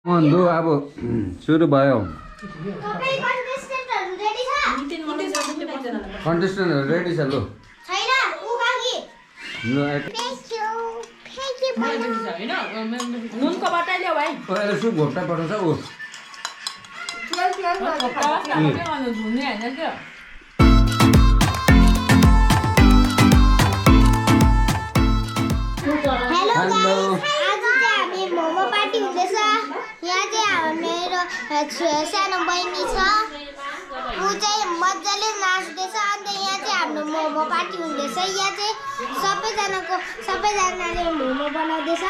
लु अब सुरु भयो कन्टेस्टेन्टहरु रेडी छ लु नुनको बटाइ ल्याऊ भाइ अहिले सुप घोप्टा पठाउँछ ऊ हेलो आज चाहिँ हामी मोमो पार्टी हुँदैछ यहाँ चाहिँ मेरो सानो बहिनी छ ऊ चाहिँ मजाले नाच्दैछ अन्त यहाँ चाहिँ हाम्रो मोमो पार्टी हुँदैछ यहाँ चाहिँ सबैजनाले मोमो बनाउँदैछ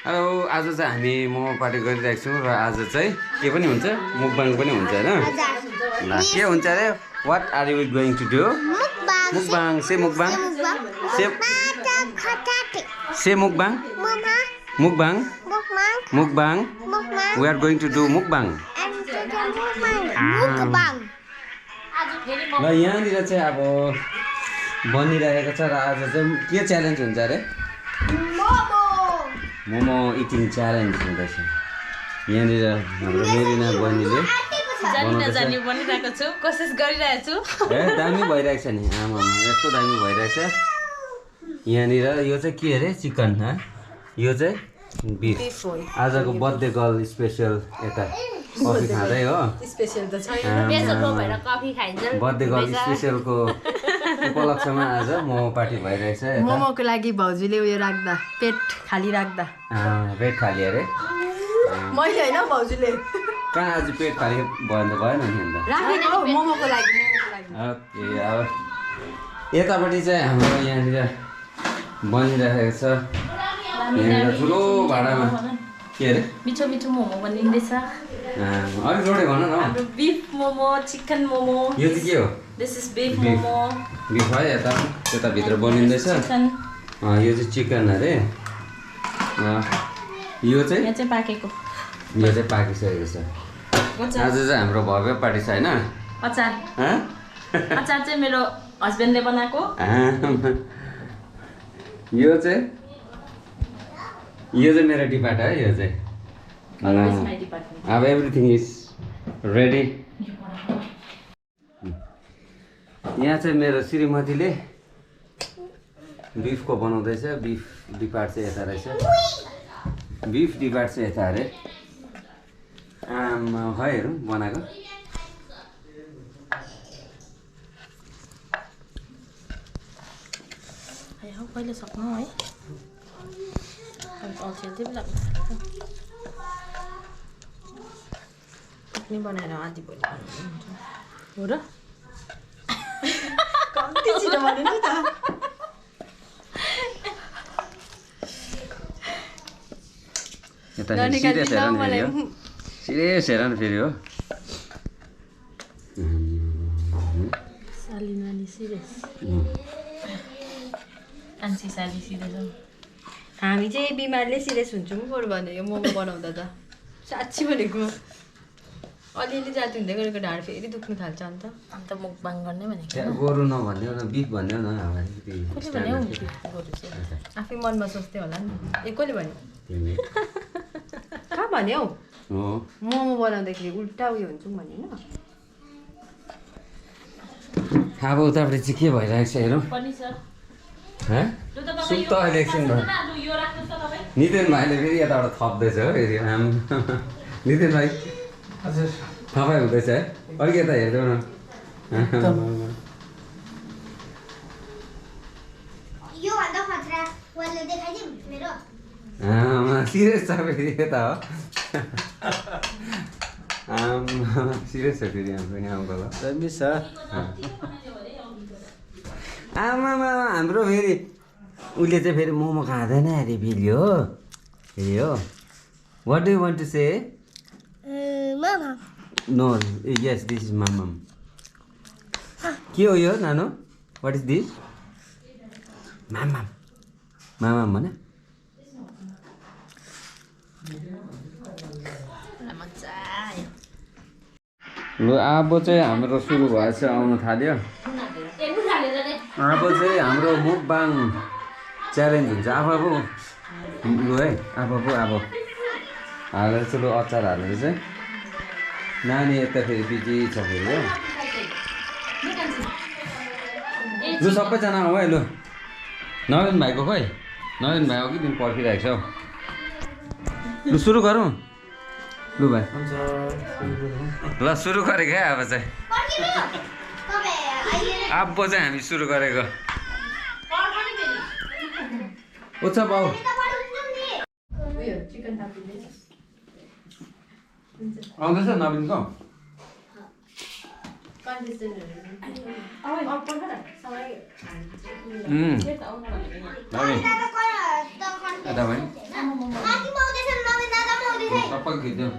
हेलो आज चाहिँ हामी मोमो पार्टी गरिरहेको छौँ र आज चाहिँ के पनि हुन्छ मुकबाङ पनि हुन्छ हैन ल के हुन्छ रे what are you going to do mukbang say mukbang say mukbang mukbang mukbang we are going to do mukbang ल यहाँनिर चाहिँ अब बनिरहेको छ र आज चाहिँ के च्यालेन्ज हुन्छ अरे मोमो इटिङ च्यालेन्ज हुँदैछ यहाँनिर हाम्रो मेरिना बहिनीले जानी बनिरहेको छु कोसिस गरिरहेको छु ए दामी भइरहेको छ नि आमा यस्तो दामी भइरहेको छ यहाँनिर यो चाहिँ के अरे चिकन यो चाहिँ बिफ आजको बर्थडे गर्ल स्पेसल यता कफी खाँदै हो स्पेशल त छैन भएर कफी खाइन्छ बर्थडे गर्ल स्पेसलको उपलक्ष्यमा आज मोमो पार्टी भइरहेछ मोमोको लागि भाउजूले उयो राख्दा पेट खाली राख्दा पेट खाली अरे मैले हैन भाउजूले कहाँ आज पेट खाली भयो भएन नि अन्त राखेन मोमोको लागि ओके अब यतापट्टि चाहिँ हाम्रो यहाँनिर बनिरहेको छ यहाँनिर ठुलो भाँडामा के अरे मिठो मिठो मोमो बनिँदैछ अलिक जोडे भन न हाम्रो बिफ मोमो चिकन मोमो यो चाहिँ के हो this is beef momo beef है यताभित्र बनिँदैछ यो चाहिँ चिकन अरे यो चाहिँ पाकेको यो चाहिँ पाकिसकेको छ आज चाहिँ हाम्रो भव्य पार्टी छ होइन अचार चाहिँ मेरो हस्बेन्डले बनाएको यो चाहिँ मेरो डिपार्ट है यो चाहिँ अब एभ्रिथिङ इज रेडी यहाँ चाहिँ मेरो श्रीमतीले बिफको बनाउँदैछ बिफ डिपार्ट चाहिँ यता रहेछ बिफ डिपार्ट चाहिँ यता अरे आमा खै हेरौँ बनाएको कहिले सक्नु है चटनी बनाएर आधी भोलि हो र कम्ती छिटो भन्नु त सिरियस हेर न फेरि हो साली नानी सिरियस आन्सी साली सिरियस हामी चाहिँ बिमारले सिरियस हुन्छौँ बरु भने यो मोमो बनाउँदा त साँच्ची भनेको अलिअलि जाति हुँदै गरेको ढाड फेरि दुख्नु थाल्छ अन्त मुकबाङ गर्ने भनेको गोरु नभन्ने न बिफ भन्ने न आफै मनमा सोच्थ्यो होला नि ए कसले भन्यो कहाँ भन्यो मोमो बनाउँदाखेरि उल्टा उयो हुन्छौँ भने अब उतापट्टि चाहिँ के भइरहेको छ हेरौँ सुप त अहिले एकछिन भयो नितिन भाइले फेरि यताबाट थप्दैछ हो फेरि नितिन भाइ तपाईँ हुँदैछ है अलिक यता हेर्दै न सिरियस छ फेरि यता हो सिरियस छ फेरि हाम्रो यहाँ अङ्कल मिस छ आमामा हाम्रो फेरि उसले चाहिँ फेरि मोमो खाँदैन अरे फेरि हो what do you want to say no yes this is मामम के हो यो नानो वाट इज दिस मामम भने ल अब चाहिँ हाम्रो सुरु भएछ आउनु थाल्यो अब चाहिँ हाम्रो मुकबाङ च्यालेन्ज हुन्छ आफू लु है आफू अब हालेर चलो अचार हालेर चाहिँ नानी यता फेरि बिजी छ फेरि हो लु सबैजना आऊ है लु नवीन भाइको खोइ नवीन भाइ अघि दिन पर्खिरहेको छ हौ लु सुरु गरौँ लु भाइ ल सुरु गरेको है अब चाहिँ अब चाहिँ हामी सुरु गरेको उच्च बाउ आउँदैछ नवीनको सबै खिच्दिउँ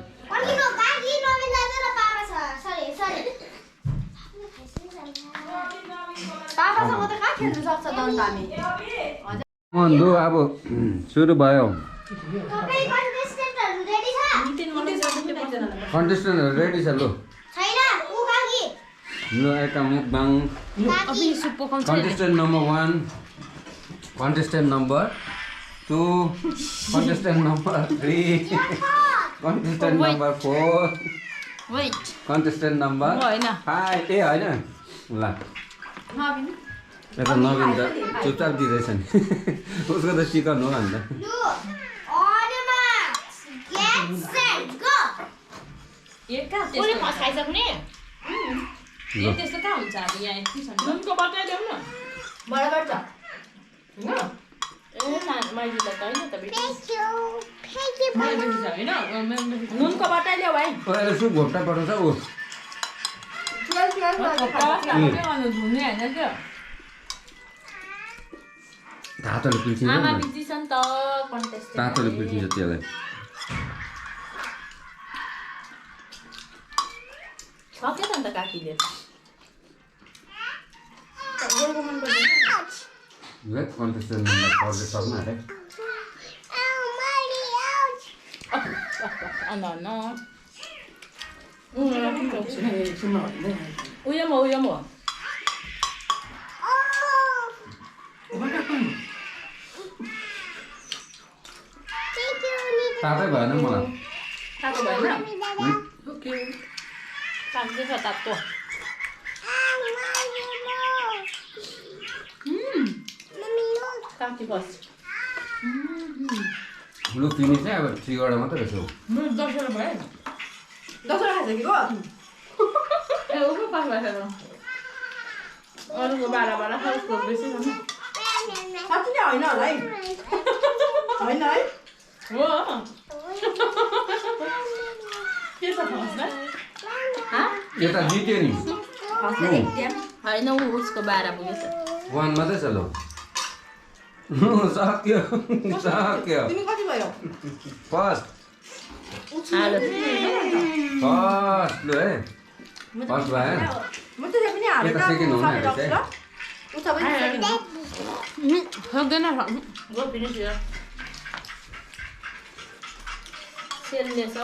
लु अब सुरु भयो कन्टेस्टेन्टहरू रेडी छ लु लु यता mukbang contestant number 1 contestant number 2 contestant number 3 contestant number 4 contestant number 5 ए होइन ल यता नवीन त चुपचाप दिँदैछ नि उसको त चिकन हो अन्त त्यस्तो कहाँ हुन्छ अब यहाँ यति छ नुनको बताइदेऊ न बराबर छ माइजूलाई त होइन त नुनको बताइदेऊ भाइ यसो घोप्टा पठाउँछ ऊ धुने होइन क्या तातोले पिल्छिन्छ आमा बिजी छ नि त कन्टेस्ट तातोले पिल्छिन्छ त्यसलाई सक्यो त अन्त काकीले कन्टेस्टेन्ट नम्बर 4 ले सक्नु अरे उयो म तातै भएन मलाई तातो भएन तातो छ तातो काकी बस लु तिमी चाहिँ अब 3 वटा मात्रै रहेछौ दसवटा भयो दसवटा खान्छ कि हो ए उसको पास भएको अरूको 12 खाएको बेसी छ साँच्चै नै होइन होला है होइन है हो के छ फर्स्ट यता जित्यो नि होइन उसको 12 पुगेछ 1 मात्रै छ लु सक्यो तिमी कति भयो फर्स्ट हालो फर्स्ट लु है फर्स्ट भयो म त पनि हाले यता सेकेन्ड हुन आएको छ उ सबै सक्दैन गो फिनिश यो सेलले छ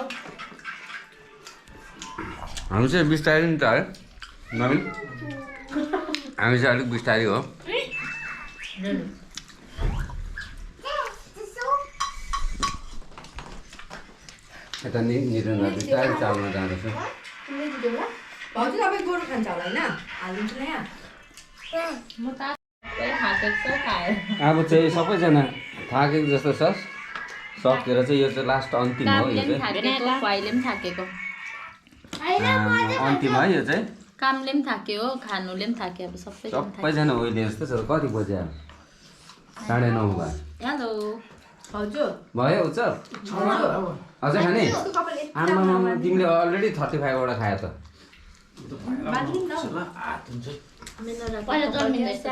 हामी चाहिँ बिस्तारै नि त है नवीन हामी चाहिँ अलिक बिस्तारै हो यता निरञ्जन बिस्तारै चाल्न जाँदैछ भाउजू तपाईँ गोरु खान्छ होला होइन हालिदिन्छु न यहाँ म त थाकेको खाएँ अब चाहिँ सबैजना थाकेको जस्तो छ सकेर चाहिँ यो चाहिँ लास्ट अन्तिम हो यो चाहिँ खुवाइले पनि थाकेको अन्तिम है यो चाहिँ कामले पनि थाक्यो खानुले पनि थाक्यो अब सबैजना ओइले जस्तो छ कति बजे अब 9:30 भयो हेलो भाउजू भयो उच्च अझै खाने आमा तिमीले अलरेडी 35 वटा खायो त पहिला जन्मिँदैछ